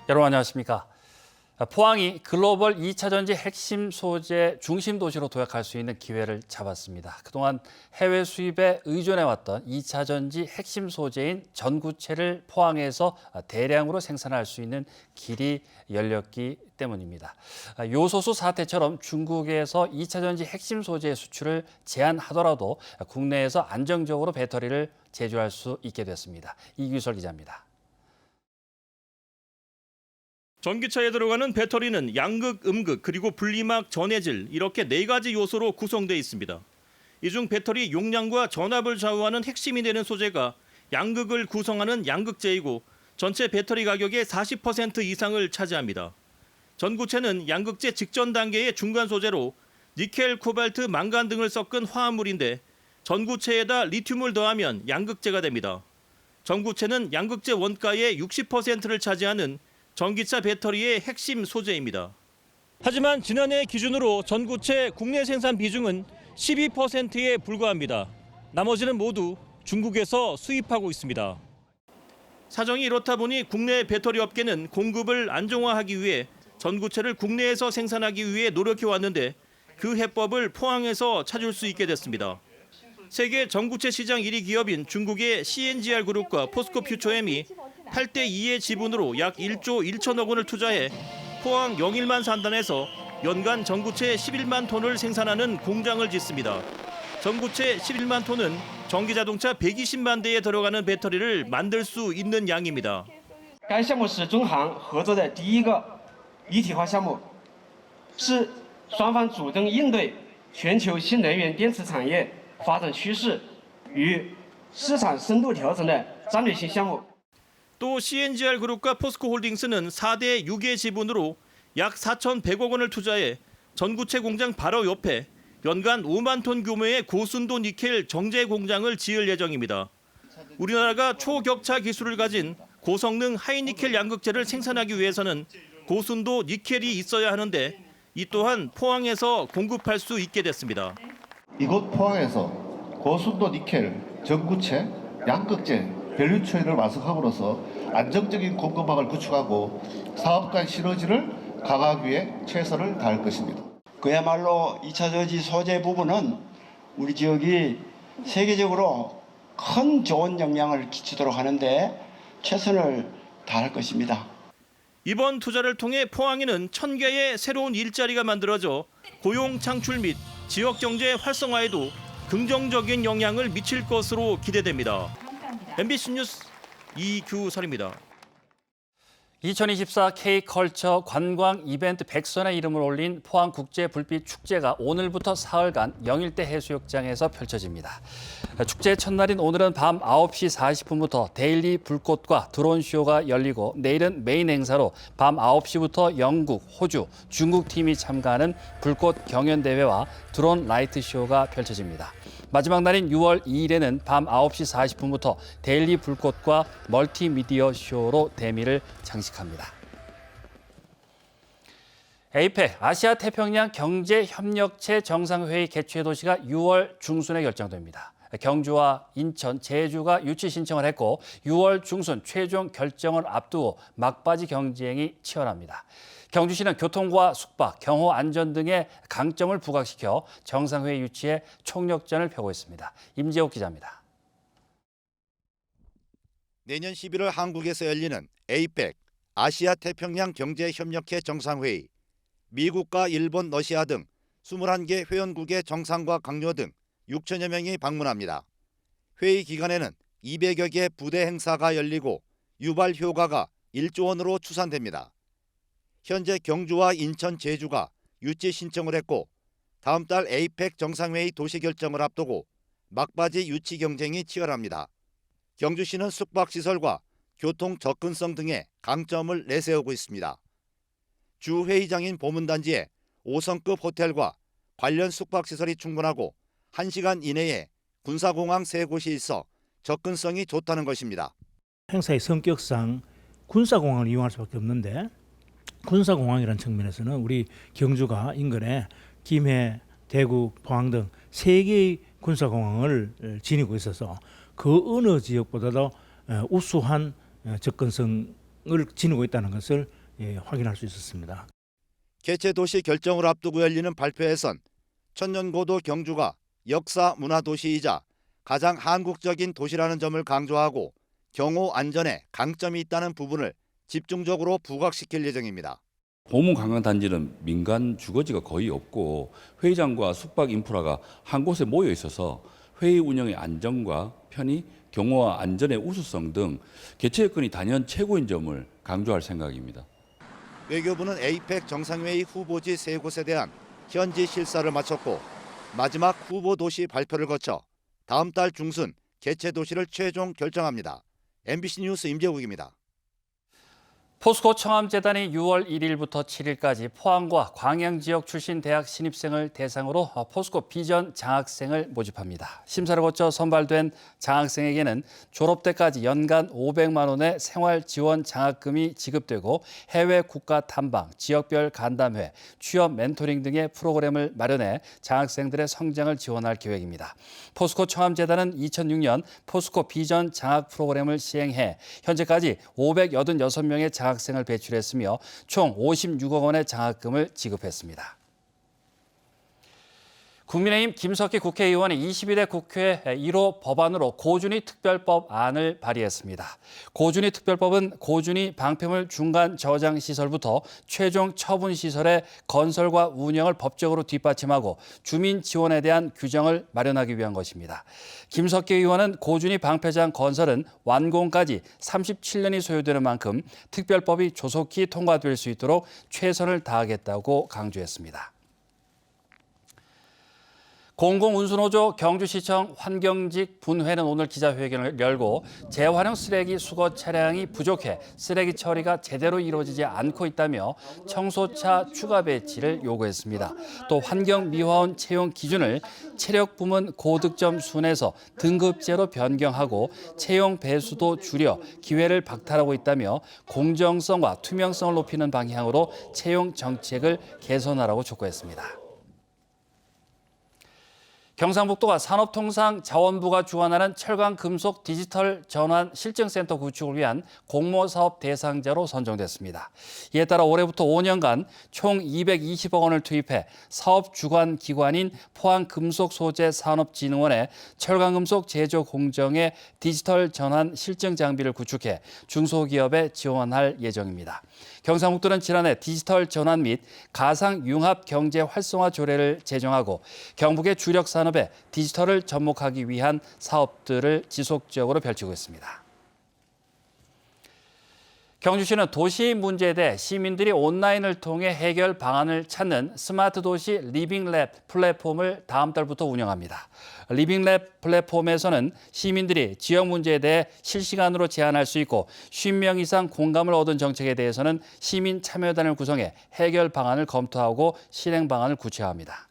여러분 안녕하십니까? 포항이 글로벌 2차 전지 핵심 소재 중심 도시로 도약할 수 있는 기회를 잡았습니다. 그동안 해외 수입에 의존해왔던 2차 전지 핵심 소재인 전구체를 포항에서 대량으로 생산할 수 있는 길이 열렸기 때문입니다. 요소수 사태처럼 중국에서 2차 전지 핵심 소재 수출을 제한하더라도 국내에서 안정적으로 배터리를 제조할 수 있게 됐습니다. 이규설 기자입니다. 전기차에 들어가는 배터리는 양극, 음극, 그리고 분리막, 전해질 이렇게 4가지 요소로 구성되어 있습니다. 이 중 배터리 용량과 전압을 좌우하는 핵심이 되는 소재가 양극을 구성하는 양극재이고 전체 배터리 가격의 40% 이상을 차지합니다. 전구체는 양극재 직전 단계의 중간 소재로 니켈, 코발트, 망간 등을 섞은 화합물인데 전구체에다 리튬을 더하면 양극재가 됩니다. 전구체는 양극재 원가의 60%를 차지하는 전기차 배터리의 핵심 소재입니다. 하지만 지난해 기준으로 전구체 국내 생산 비중은 12%에 불과합니다. 나머지는 모두 중국에서 수입하고 있습니다. 사정이 이렇다 보니 국내 배터리 업계는 공급을 안정화하기 위해 전구체를 국내에서 생산하기 위해 노력해 왔는데 그 해법을 포항에서 찾을 수 있게 됐습니다. 세계 전구체 시장 1위 기업인 중국의 CNGR 그룹과 포스코 퓨처엠이 8대2의 지분으로 약 1조 1천억 원을 투자해 포항 영일만 산단에서 연간 전구체 11만 톤을 생산하는 공장을 짓습니다. 전구체 11만 톤은 전기자동차 120만 대에 들어가는 배터리를 만들 수 있는 양입니다. 该项目是中航合作的第一个一体化项目，是双方主动应对全球新能源电池产业发展趋势与市场深度调整的战略性项目。 또 CNGR 그룹과 포스코 홀딩스는 4대 6의 지분으로 약 4,100억 원을 투자해 전구체 공장 바로 옆에 연간 5만 톤 규모의 고순도 니켈 정제 공장을 지을 예정입니다. 우리나라가 초격차 기술을 가진 고성능 하이니켈 양극재를 생산하기 위해서는 고순도 니켈이 있어야 하는데 이 또한 포항에서 공급할 수 있게 됐습니다. 이곳 포항에서 고순도 니켈, 전구체, 양극재, 밸류체인을 완성함으로써 안정적인 공급망을 구축하고 사업 간 시너지를 강화하기 위해 최선을 다할 것입니다. 그야말로 2차 전지 소재 부분은 우리 지역이 세계적으로 큰 좋은 영향을 끼치도록 하는데 최선을 다할 것입니다. 이번 투자를 통해 포항에는 1,000개의 새로운 일자리가 만들어져 고용 창출 및 지역 경제 활성화에도 긍정적인 영향을 미칠 것으로 기대됩니다. MBC 뉴스 이규설입니다. 2024 K컬처 관광 이벤트 백선의 이름을 올린 포항국제불빛축제가 오늘부터 사흘간 영일대 해수욕장에서 펼쳐집니다. 축제 첫날인 오늘은 밤 9시 40분부터 데일리 불꽃과 드론 쇼가 열리고 내일은 메인 행사로 밤 9시부터 영국, 호주, 중국 팀이 참가하는 불꽃 경연대회와 드론 라이트 쇼가 펼쳐집니다. 마지막 날인 6월 2일에는 밤 9시 40분부터 데일리 불꽃과 멀티미디어 쇼로 대미를 장식합니다. 에이펙 아시아 태평양 경제협력체 정상회의 개최 도시가 6월 중순에 결정됩니다. 경주와 인천, 제주가 유치 신청을 했고 6월 중순 최종 결정을 앞두고 막바지 경쟁이 치열합니다. 경주시는 교통과 숙박, 경호 안전 등의 강점을 부각시켜 정상회의 유치에 총력전을 펴고 있습니다. 임재옥 기자입니다. 내년 11월 한국에서 열리는 에이펙 아시아 태평양 경제협력회 정상회의, 미국과 일본, 러시아 등 21개 회원국의 정상과 강요 등 6천여 명이 방문합니다. 회의 기간에는 200여 개 부대 행사가 열리고 유발 효과가 1조 원으로 추산됩니다. 현재 경주와 인천, 제주가 유치 신청을 했고 다음 달 에이펙 정상회의 도시 결정을 앞두고 막바지 유치 경쟁이 치열합니다. 경주시는 숙박시설과 교통 접근성 등의 강점을 내세우고 있습니다. 주 회의장인 보문단지에 5성급 호텔과 관련 숙박시설이 충분하고 1시간 이내에 군사공항 3곳이 있어 접근성이 좋다는 것입니다. 행사의 성격상 군사공항을 이용할 수밖에 없는데 군사공항이라는 측면에서는 우리 경주가 인근에 김해, 대구, 포항 등 3개의 군사공항을 지니고 있어서 그 어느 지역보다도 우수한 접근성 지니고 있다는 것을 확인할 수 있었습니다. 개최도시 결정을 앞두고 열리는 발표에선 천년고도 경주가 역사 문화도시이자 가장 한국적인 도시라는 점을 강조하고 경호 안전에 강점이 있다는 부분을 집중적으로 부각시킬 예정입니다. 보문관광단지는 민간 주거지가 거의 없고 회의장과 숙박 인프라가 한 곳에 모여 있어서 회의 운영의 안정과 편의, 경호와 안전의 우수성 등 개최 여건이 단연 최고인 점을 강조할 생각입니다. 외교부는 에이펙 정상회의 후보지 3곳에 대한 현지 실사를 마쳤고 마지막 후보 도시 발표를 거쳐 다음 달 중순 개최 도시를 최종 결정합니다. MBC 뉴스 임재욱입니다. 포스코 청암재단이 6월 1일부터 7일까지 포항과 광양 지역 출신 대학 신입생을 대상으로 포스코 비전 장학생을 모집합니다. 심사를 거쳐 선발된 장학생에게는 졸업 때까지 연간 500만 원의 생활 지원 장학금이 지급되고 해외 국가 탐방, 지역별 간담회, 취업 멘토링 등의 프로그램을 마련해 장학생들의 성장을 지원할 계획입니다. 포스코 청암재단은 2006년 포스코 비전 장학 프로그램을 시행해 현재까지 586명의 장학생을 배출했으며 총 56억 원의 장학금을 지급했습니다. 국민의힘 김석기 국회의원이 22대 국회 1호 법안으로 고준위 특별법안을 발의했습니다. 고준위 특별법은 고준위 방패물 중간 저장 시설부터 최종 처분 시설의 건설과 운영을 법적으로 뒷받침하고 주민 지원에 대한 규정을 마련하기 위한 것입니다. 김석기 의원은 고준위 방패장 건설은 완공까지 37년이 소요되는 만큼 특별법이 조속히 통과될 수 있도록 최선을 다하겠다고 강조했습니다. 공공운수노조 경주시청 환경직 분회는 오늘 기자회견을 열고 재활용 쓰레기 수거 차량이 부족해 쓰레기 처리가 제대로 이루어지지 않고 있다며 청소차 추가 배치를 요구했습니다. 또 환경미화원 채용 기준을 체력 부문 고득점 순에서 등급제로 변경하고 채용 배수도 줄여 기회를 박탈하고 있다며 공정성과 투명성을 높이는 방향으로 채용 정책을 개선하라고 촉구했습니다. 경상북도가 산업통상자원부가 주관하는 철강금속 디지털 전환 실증센터 구축을 위한 공모사업 대상자로 선정됐습니다. 이에 따라 올해부터 5년간 총 220억 원을 투입해 사업 주관 기관인 포항금속소재산업진흥원에 철강금속 제조 공정의 디지털 전환 실증 장비를 구축해 중소기업에 지원할 예정입니다. 경상북도는 지난해 디지털 전환 및 가상 융합 경제 활성화 조례를 제정하고 경북의 주력 산업에 디지털을 접목하기 위한 사업들을 지속적으로 펼치고 있습니다. 경주시는 도시 문제에 대해 시민들이 온라인을 통해 해결 방안을 찾는 스마트 도시 리빙랩 플랫폼을 다음 달부터 운영합니다. 리빙랩 플랫폼에서는 시민들이 지역 문제에 대해 실시간으로 제안할 수 있고 50명 이상 공감을 얻은 정책에 대해서는 시민 참여단을 구성해 해결 방안을 검토하고 실행 방안을 구체화합니다.